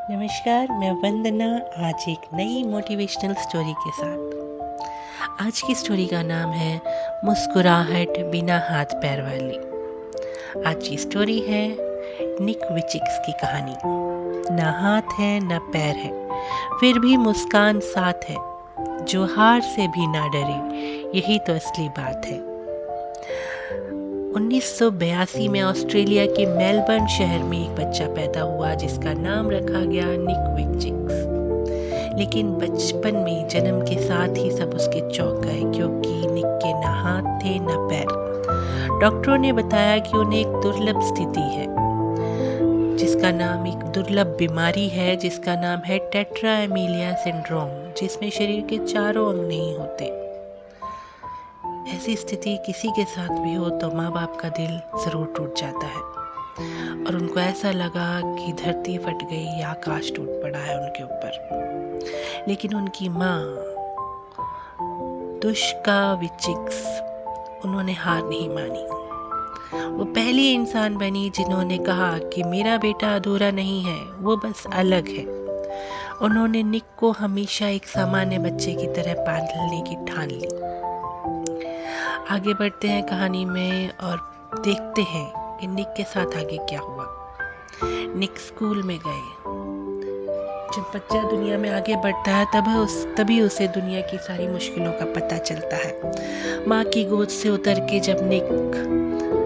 नमस्कार, मैं वंदना आज एक नई मोटिवेशनल स्टोरी के साथ। आज की स्टोरी का नाम है मुस्कुराहट बिना हाथ पैर वाली। आज की स्टोरी है निक विचिक्स की कहानी। ना हाथ है ना पैर है, फिर भी मुस्कान साथ है। जो हार से भी ना डरे, यही तो असली बात है। 1982 में ऑस्ट्रेलिया के मेलबर्न शहर में एक बच्चा पैदा हुआ जिसका नाम रखा गया निक विचिक्स। लेकिन बचपन में जन्म के साथ ही सब उसके चौंक गए, क्योंकि निक के ना हाथ थे ना पैर। डॉक्टरों ने बताया कि उन्हें एक दुर्लभ स्थिति है, एक दुर्लभ बीमारी है जिसका नाम है टेट्रा एमीलिया सिंड्रोम, जिसमें शरीर के चारों अंग नहीं होते। ऐसी स्थिति किसी के साथ भी हो तो माँ बाप का दिल ज़रूर टूट जाता है, और उनको ऐसा लगा कि धरती फट गई या आकाश टूट पड़ा है उनके ऊपर। लेकिन उनकी माँ दुष्का विचिक्स, उन्होंने हार नहीं मानी। वो पहली इंसान बनी जिन्होंने कहा कि मेरा बेटा अधूरा नहीं है, वो बस अलग है। उन्होंने निक को हमेशा एक सामान्य बच्चे की तरह पालने की ठान ली। आगे बढ़ते हैं कहानी में और देखते हैं कि निक के साथ आगे क्या हुआ। निक स्कूल में गए। जब बच्चा दुनिया में आगे बढ़ता है तभी उसे दुनिया की सारी मुश्किलों का पता चलता है। माँ की गोद से उतर के जब निक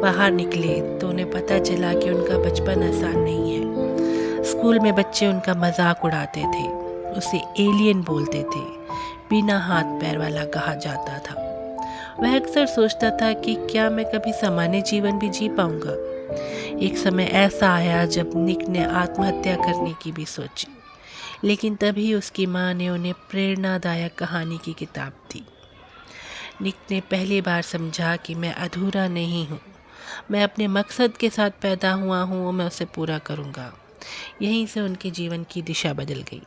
बाहर निकले तो उन्हें पता चला कि उनका बचपन आसान नहीं है। स्कूल में बच्चे उनका मजाक उड़ाते थे, उसे एलियन बोलते थे, बिना हाथ पैर वाला कहा जाता था। वह अक्सर सोचता था कि क्या मैं कभी सामान्य जीवन भी जी पाऊंगा। एक समय ऐसा आया जब निक ने आत्महत्या करने की भी सोची, लेकिन तभी उसकी माँ ने उन्हें प्रेरणादायक कहानी की किताब दी। निक ने पहली बार समझा कि मैं अधूरा नहीं हूँ, मैं अपने मकसद के साथ पैदा हुआ हूँ और मैं उसे पूरा करूँगा। यहीं से उनके जीवन की दिशा बदल गई।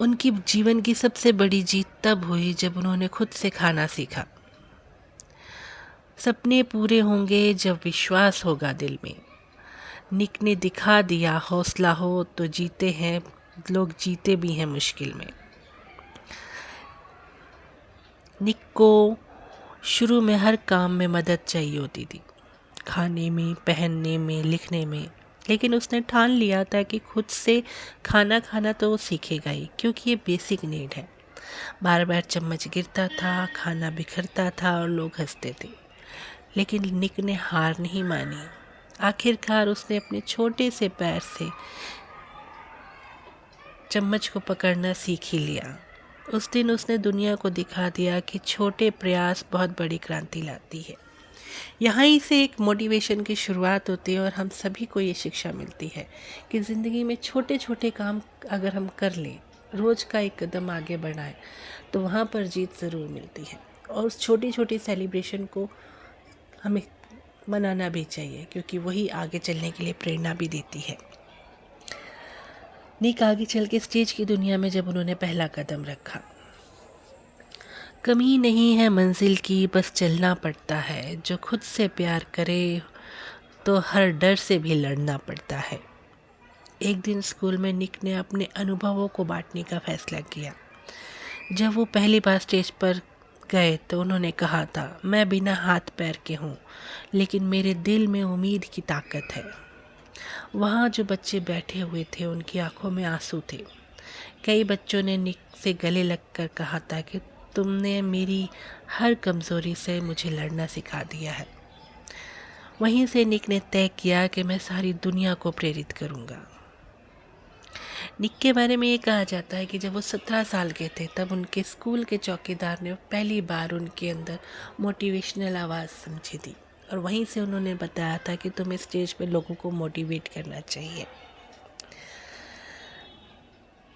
उनकी जीवन की सबसे बड़ी जीत तब हुई जब उन्होंने खुद से खाना सीखा। सपने पूरे होंगे जब विश्वास होगा दिल में। निक ने दिखा दिया, हौसला हो तो जीते हैं लोग, जीते भी हैं मुश्किल में। निक को शुरू में हर काम में मदद चाहिए होती थी, खाने में, पहनने में, लिखने में। लेकिन उसने ठान लिया था कि खुद से खाना खाना तो वो सीखेगा ही, क्योंकि ये बेसिक नीड है। बार बार चम्मच गिरता था, खाना बिखरता था और लोग हंसते थे, लेकिन निक ने हार नहीं मानी। आखिरकार उसने अपने छोटे से पैर से चम्मच को पकड़ना सीख ही लिया। उस दिन उसने दुनिया को दिखा दिया कि छोटे प्रयास बहुत बड़ी क्रांति लाती है। यहाँ ही से एक मोटिवेशन की शुरुआत होती है और हम सभी को ये शिक्षा मिलती है कि ज़िंदगी में छोटे छोटे काम अगर हम कर लें, रोज़ का एक कदम आगे बढ़ाएं, तो वहाँ पर जीत ज़रूर मिलती है। और उस छोटी छोटी सेलिब्रेशन को हमें मनाना भी चाहिए, क्योंकि वही आगे चलने के लिए प्रेरणा भी देती है। निक आगे चल के स्टेज की दुनिया में जब उन्होंने पहला कदम रखा, कमी नहीं है मंजिल की, बस चलना पड़ता है। जो खुद से प्यार करे तो हर डर से भी लड़ना पड़ता है। एक दिन स्कूल में निक ने अपने अनुभवों को बांटने का फैसला किया। जब वो पहली बार स्टेज पर गए तो उन्होंने कहा था, मैं बिना हाथ पैर के हूँ, लेकिन मेरे दिल में उम्मीद की ताकत है। वहाँ जो बच्चे बैठे हुए थे उनकी आंखों में आंसू थे। कई बच्चों ने निक से गले लगकर कहा था कि तुमने मेरी हर कमज़ोरी से मुझे लड़ना सिखा दिया है। वहीं से निक ने तय किया कि मैं सारी दुनिया को प्रेरित करूँगा। निक के बारे में ये कहा जाता है कि जब वो 17 साल के थे तब उनके स्कूल के चौकीदार ने पहली बार उनके अंदर मोटिवेशनल आवाज़ समझी थी, और वहीं से उन्होंने बताया था कि तुम्हें स्टेज पे लोगों को मोटिवेट करना चाहिए।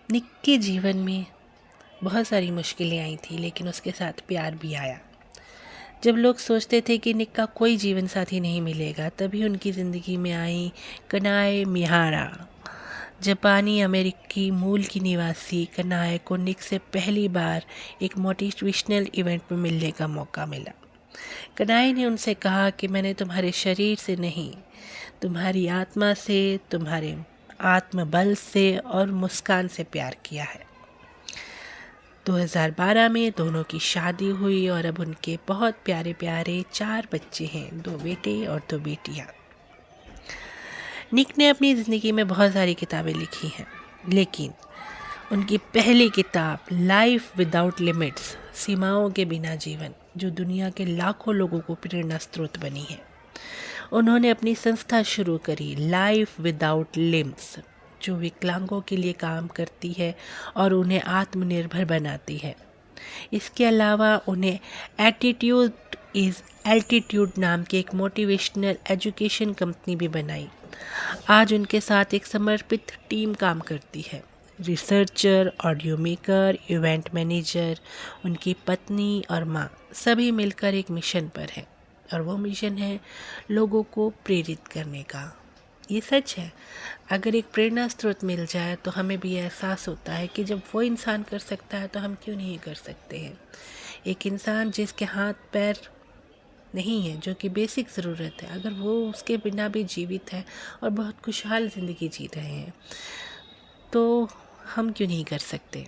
निक के जीवन में बहुत सारी मुश्किलें आई थी, लेकिन उसके साथ प्यार भी आया। जब लोग सोचते थे कि निक का कोई जीवन साथी नहीं मिलेगा, तभी उनकी ज़िंदगी में आई कनाए मिहारा। जापानी अमेरिकी मूल की निवासी कनाए को निक से पहली बार एक मोटिवेशनल इवेंट में मिलने का मौका मिला। कनाए ने उनसे कहा कि मैंने तुम्हारे शरीर से नहीं, तुम्हारी आत्मा से, तुम्हारे आत्मबल से और मुस्कान से प्यार किया है। 2012 में दोनों की शादी हुई और अब उनके बहुत प्यारे प्यारे 4 बच्चे हैं, 2 बेटे और 2 बेटियां। निक ने अपनी ज़िंदगी में बहुत सारी किताबें लिखी हैं, लेकिन उनकी पहली किताब लाइफ विदाउट लिमिट्स, सीमाओं के बिना जीवन, जो दुनिया के लाखों लोगों को प्रेरणा स्रोत बनी है। उन्होंने अपनी संस्था शुरू करी लाइफ विदाउट लिम्स, जो विकलांगों के लिए काम करती है और उन्हें आत्मनिर्भर बनाती है। इसके अलावा उन्हें एटीट्यूड इज़ एल्टीट्यूड नाम की एक मोटिवेशनल एजुकेशन कंपनी भी बनाई। आज उनके साथ एक समर्पित टीम काम करती है, researcher, audio maker, event manager, उनकी पत्नी और माँ सभी मिलकर एक मिशन पर हैं, और वो मिशन है लोगों को प्रेरित करने का। ये सच है, अगर एक प्रेरणा स्रोत मिल जाए तो हमें भी एहसास होता है कि जब वो इंसान कर सकता है तो हम क्यों नहीं कर सकते हैं। एक इंसान जिसके हाथ पैर नहीं है, जो कि बेसिक ज़रूरत है, अगर वो उसके बिना भी जीवित है और बहुत खुशहाल ज़िंदगी जी रहे हैं, तो हम क्यों नहीं कर सकते।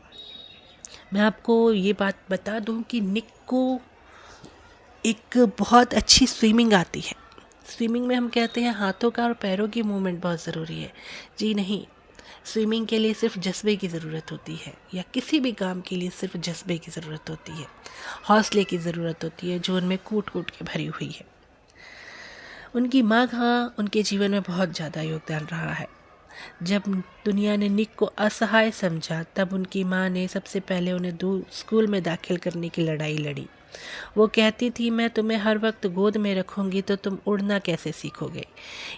मैं आपको ये बात बता दूं कि निक को एक बहुत अच्छी स्विमिंग आती है। स्विमिंग में हम कहते हैं हाथों का और पैरों की मूवमेंट बहुत ज़रूरी है। जी नहीं, स्विमिंग के लिए सिर्फ जज्बे की ज़रूरत होती है, या किसी भी काम के लिए सिर्फ जज्बे की ज़रूरत होती है, हौसले की ज़रूरत होती है, जो उनमें कूट कूट के भरी हुई है। उनकी माँ का उनके जीवन में बहुत ज़्यादा योगदान रहा है। जब दुनिया ने निक को असहाय समझा, तब उनकी माँ ने सबसे पहले उन्हें स्कूल में दाखिल करने की लड़ाई लड़ी। वो कहती थी, मैं तुम्हें हर वक्त गोद में रखूंगी तो तुम उड़ना कैसे सीखोगे।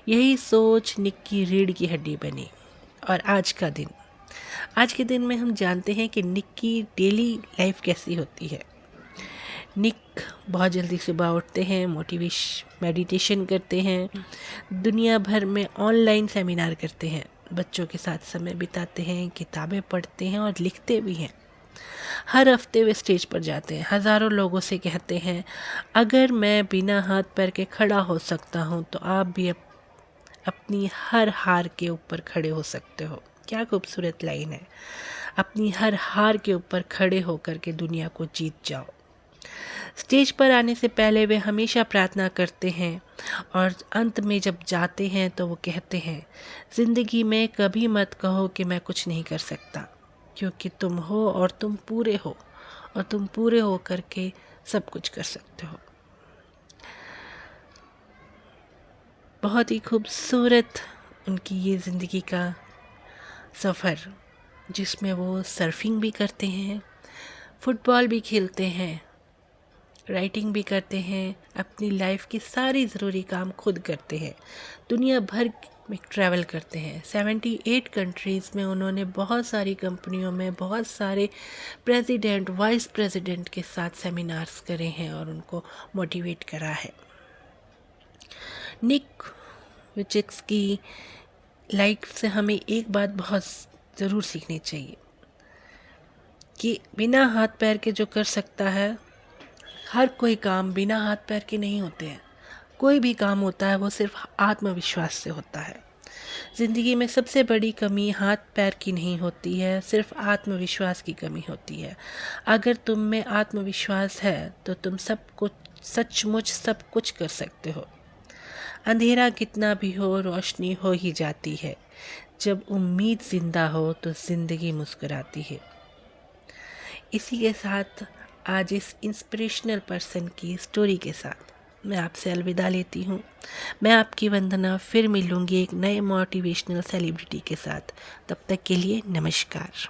यही सोच निक की रीढ़ की हड्डी बनी। और आज के दिन में हम जानते हैं कि निक की डेली लाइफ कैसी होती है। निक बहुत जल्दी सुबह उठते हैं, मेडिटेशन करते हैं, दुनिया भर में ऑनलाइन सेमिनार करते हैं, बच्चों के साथ समय बिताते हैं, किताबें पढ़ते हैं और लिखते भी हैं। हर हफ्ते वे स्टेज पर जाते हैं, हज़ारों लोगों से कहते हैं, अगर मैं बिना हाथ पैर के खड़ा हो सकता हूँ तो आप भी अपनी हर हार के ऊपर खड़े हो सकते हो। क्या खूबसूरत लाइन है। अपनी हर हार के ऊपर खड़े होकर के दुनिया को जीत जाओ। स्टेज पर आने से पहले वे हमेशा प्रार्थना करते हैं, और अंत में जब जाते हैं तो वो कहते हैं, ज़िंदगी में कभी मत कहो कि मैं कुछ नहीं कर सकता, क्योंकि तुम हो और तुम पूरे हो, और तुम पूरे हो करके सब कुछ कर सकते हो। बहुत ही खूबसूरत उनकी ये ज़िंदगी का सफ़र, जिसमें वो सर्फिंग भी करते हैं, फुटबॉल भी खेलते हैं, राइटिंग भी करते हैं, अपनी लाइफ की सारी ज़रूरी काम खुद करते हैं, दुनिया भर में ट्रैवल करते हैं। 78 कंट्रीज़ में उन्होंने बहुत सारी कंपनियों में बहुत सारे प्रेसिडेंट, वाइस प्रेसिडेंट के साथ सेमिनार्स करे हैं और उनको मोटिवेट करा है। निक वुइचेक्स की लाइफ से हमें एक बात बहुत ज़रूर सीखनी चाहिए कि बिना हाथ पैर के जो कर सकता है, हर कोई काम बिना हाथ पैर के नहीं होते हैं। कोई भी काम होता है वो सिर्फ आत्मविश्वास से होता है। ज़िंदगी में सबसे बड़ी कमी हाथ पैर की नहीं होती है, सिर्फ आत्मविश्वास की कमी होती है। अगर तुम में आत्मविश्वास है तो तुम सब कुछ, सचमुच सब कुछ कर सकते हो। अंधेरा कितना भी हो, रोशनी हो ही जाती है। जब उम्मीद जिंदा हो तो ज़िंदगी मुस्कुराती है। इसी के साथ आज इस इंस्पिरेशनल पर्सन की स्टोरी के साथ मैं आपसे अलविदा लेती हूँ। मैं आपकी वंदना, फिर मिलूँगी एक नए मोटिवेशनल सेलिब्रिटी के साथ। तब तक के लिए नमस्कार।